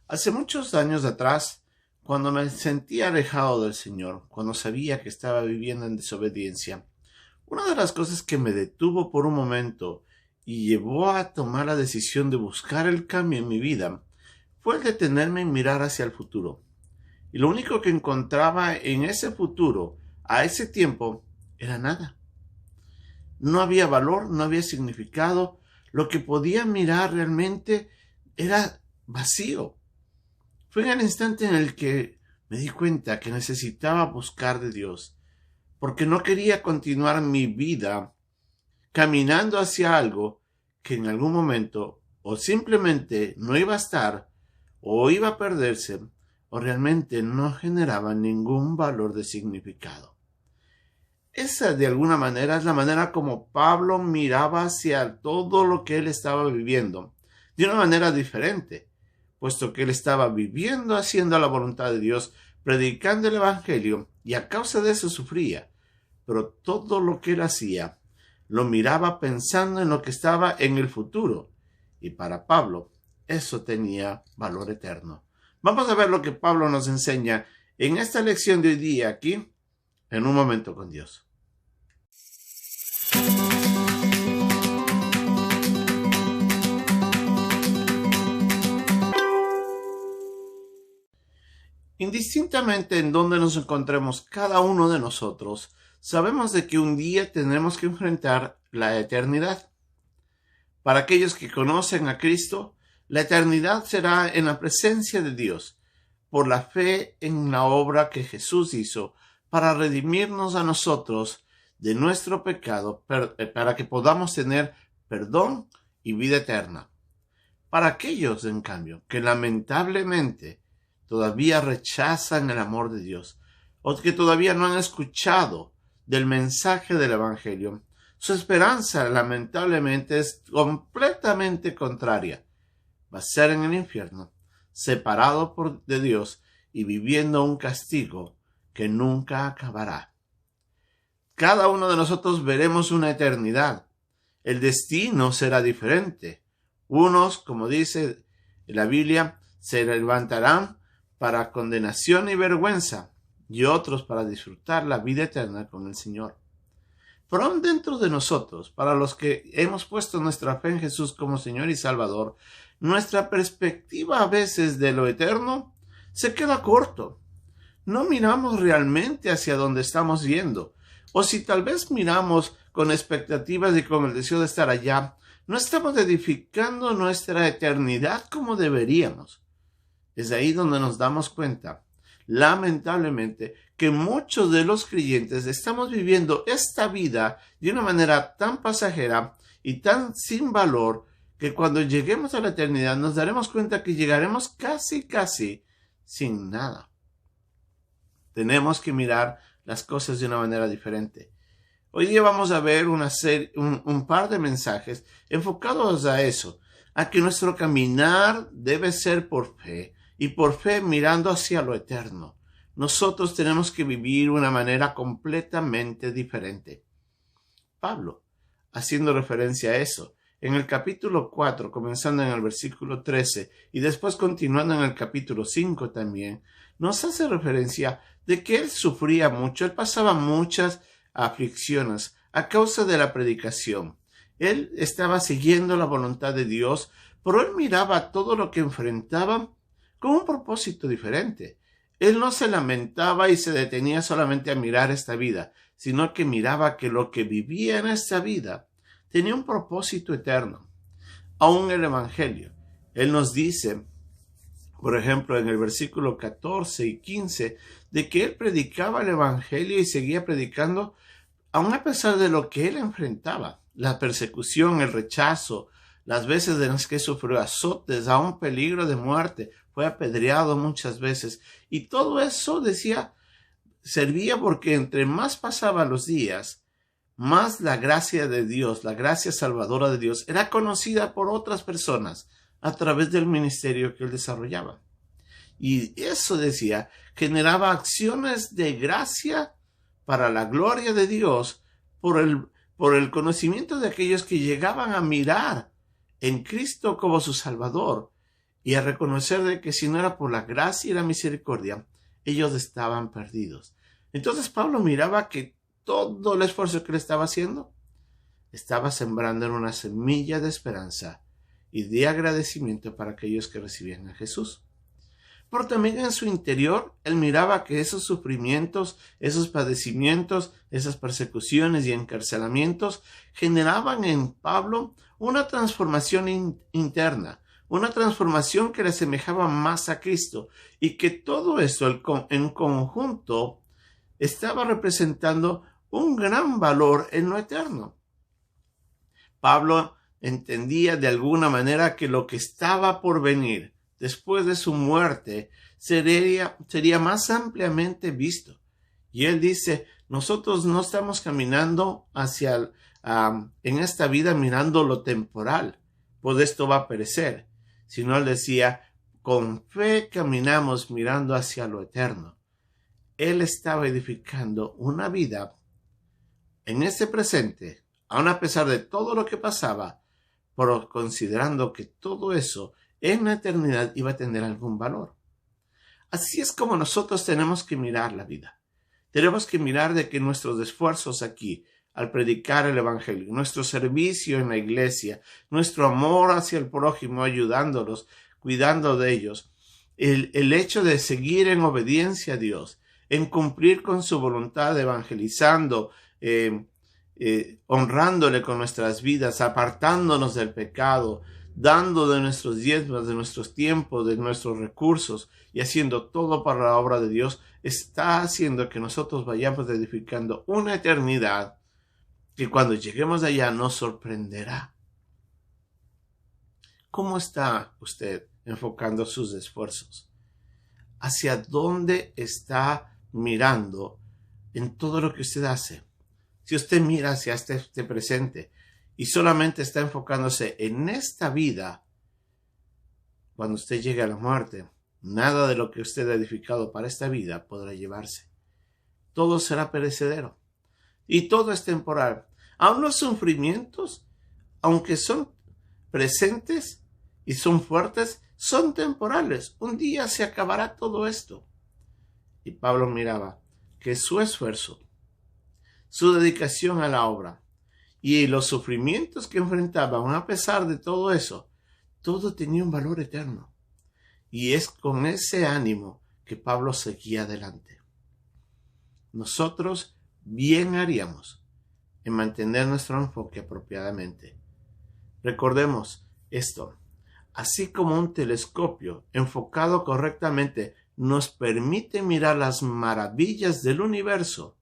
Hace muchos años atrás, cuando me sentía alejado del Señor, cuando sabía que estaba viviendo en desobediencia, una de las cosas que me detuvo por un momento y llevó a tomar la decisión de buscar el cambio en mi vida fue el detenerme y mirar hacia el futuro. Y lo único que encontraba en ese futuro, a ese tiempo, era nada. No había valor, no había significado. Lo que podía mirar realmente era vacío. Fue en el instante en el que me di cuenta que necesitaba buscar de Dios, porque no quería continuar mi vida caminando hacia algo que en algún momento o simplemente no iba a estar, o iba a perderse, o realmente no generaba ningún valor de significado. Esa, de alguna manera, es la manera como Pablo miraba hacia todo lo que él estaba viviendo, de una manera diferente, puesto que él estaba viviendo haciendo la voluntad de Dios, predicando el Evangelio, y a causa de eso sufría. Pero todo lo que él hacía, lo miraba pensando en lo que estaba en el futuro, y para Pablo, eso tenía valor eterno. Vamos a ver lo que Pablo nos enseña en esta lección de hoy día aquí, en un momento con Dios. Indistintamente en donde nos encontremos cada uno de nosotros, sabemos de que un día tendremos que enfrentar la eternidad. Para aquellos que conocen a Cristo, la eternidad será en la presencia de Dios, por la fe en la obra que Jesús hizo para redimirnos a nosotros de nuestro pecado, para que podamos tener perdón y vida eterna. Para aquellos, en cambio, que lamentablemente todavía rechazan el amor de Dios, o que todavía no han escuchado del mensaje del Evangelio, su esperanza lamentablemente es completamente contraria. Va a ser en el infierno, separado de Dios y viviendo un castigo que nunca acabará. Cada uno de nosotros veremos una eternidad. El destino será diferente. Unos, como dice la Biblia, se levantarán para condenación y vergüenza, y otros para disfrutar la vida eterna con el Señor. Pero aún dentro de nosotros, para los que hemos puesto nuestra fe en Jesús como Señor y Salvador, nuestra perspectiva a veces de lo eterno se queda corto. No miramos realmente hacia donde estamos yendo, o si tal vez miramos con expectativas y con el deseo de estar allá, no estamos edificando nuestra eternidad como deberíamos. Es ahí donde nos damos cuenta, lamentablemente, que muchos de los creyentes estamos viviendo esta vida de una manera tan pasajera y tan sin valor que cuando lleguemos a la eternidad nos daremos cuenta que llegaremos casi sin nada. Tenemos que mirar las cosas de una manera diferente. Hoy día vamos a ver un par de mensajes enfocados a eso, a que nuestro caminar debe ser por fe, y por fe mirando hacia lo eterno. Nosotros tenemos que vivir de una manera completamente diferente. Pablo, haciendo referencia a eso, en el capítulo 4, comenzando en el versículo 13 y después continuando en el capítulo 5 también, nos hace referencia de que él sufría mucho, él pasaba muchas aflicciones a causa de la predicación. Él estaba siguiendo la voluntad de Dios, pero él miraba todo lo que enfrentaba con un propósito diferente. Él no se lamentaba y se detenía solamente a mirar esta vida, sino que miraba que lo que vivía en esta vida tenía un propósito eterno. Aún el Evangelio, él nos dice, por ejemplo, en el versículo 14 y 15, de que él predicaba el Evangelio y seguía predicando, aun a pesar de lo que él enfrentaba, la persecución, el rechazo, las veces en las que sufrió azotes, aún peligro de muerte, fue apedreado muchas veces, y todo eso, decía, servía porque entre más pasaban los días, más la gracia de Dios, la gracia salvadora de Dios, era conocida por otras personas a través del ministerio que él desarrollaba. Y eso, decía, generaba acciones de gracia para la gloria de Dios por el conocimiento de aquellos que llegaban a mirar en Cristo como su Salvador y a reconocer de que si no era por la gracia y la misericordia, ellos estaban perdidos. Entonces Pablo miraba que todo el esfuerzo que él estaba haciendo estaba sembrando en una semilla de esperanza y de agradecimiento para aquellos que recibían a Jesús. Pero también en su interior, él miraba que esos sufrimientos, esos padecimientos, esas persecuciones y encarcelamientos generaban en Pablo una transformación interna, una transformación que le asemejaba más a Cristo, y que todo eso en conjunto estaba representando un gran valor en lo eterno. Pablo entendía de alguna manera que lo que estaba por venir después de su muerte sería más ampliamente visto. Y él dice, nosotros no estamos caminando en esta vida mirando lo temporal, pues esto va a perecer, sino él decía, con fe caminamos mirando hacia lo eterno. Él estaba edificando una vida en este presente, aun a pesar de todo lo que pasaba, pero considerando que todo eso en la eternidad iba a tener algún valor. Así es como nosotros tenemos que mirar la vida. Tenemos que mirar de que nuestros esfuerzos aquí, al predicar el evangelio, nuestro servicio en la iglesia, nuestro amor hacia el prójimo, ayudándolos, cuidando de ellos, el hecho de seguir en obediencia a Dios, en cumplir con su voluntad, evangelizando, honrándole con nuestras vidas, apartándonos del pecado, dando de nuestros diezmos, de nuestros tiempos, de nuestros recursos y haciendo todo para la obra de Dios, está haciendo que nosotros vayamos edificando una eternidad que cuando lleguemos allá nos sorprenderá. ¿Cómo está usted enfocando sus esfuerzos? ¿Hacia dónde está mirando en todo lo que usted hace? Si usted mira hacia este presente y solamente está enfocándose en esta vida, cuando usted llegue a la muerte, nada de lo que usted ha edificado para esta vida podrá llevarse. Todo será perecedero y todo es temporal. Aun los sufrimientos, aunque son presentes y son fuertes, son temporales. Un día se acabará todo esto. Y Pablo miraba que su esfuerzo, su dedicación a la obra y los sufrimientos que enfrentaban, a pesar de todo eso, todo tenía un valor eterno. Y es con ese ánimo que Pablo seguía adelante. Nosotros bien haríamos en mantener nuestro enfoque apropiadamente. Recordemos esto. Así como un telescopio enfocado correctamente nos permite mirar las maravillas del universo,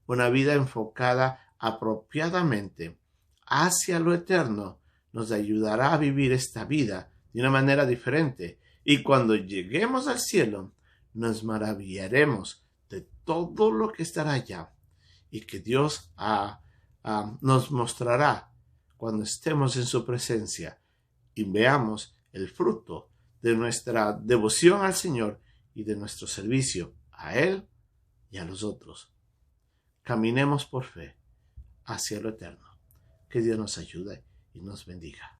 una vida enfocada apropiadamente hacia lo eterno nos ayudará a vivir esta vida de una manera diferente, y cuando lleguemos al cielo nos maravillaremos de todo lo que estará allá y que Dios nos mostrará cuando estemos en su presencia y veamos el fruto de nuestra devoción al Señor y de nuestro servicio a Él y a los otros. Caminemos por fe hacia lo eterno. Que Dios nos ayude y nos bendiga.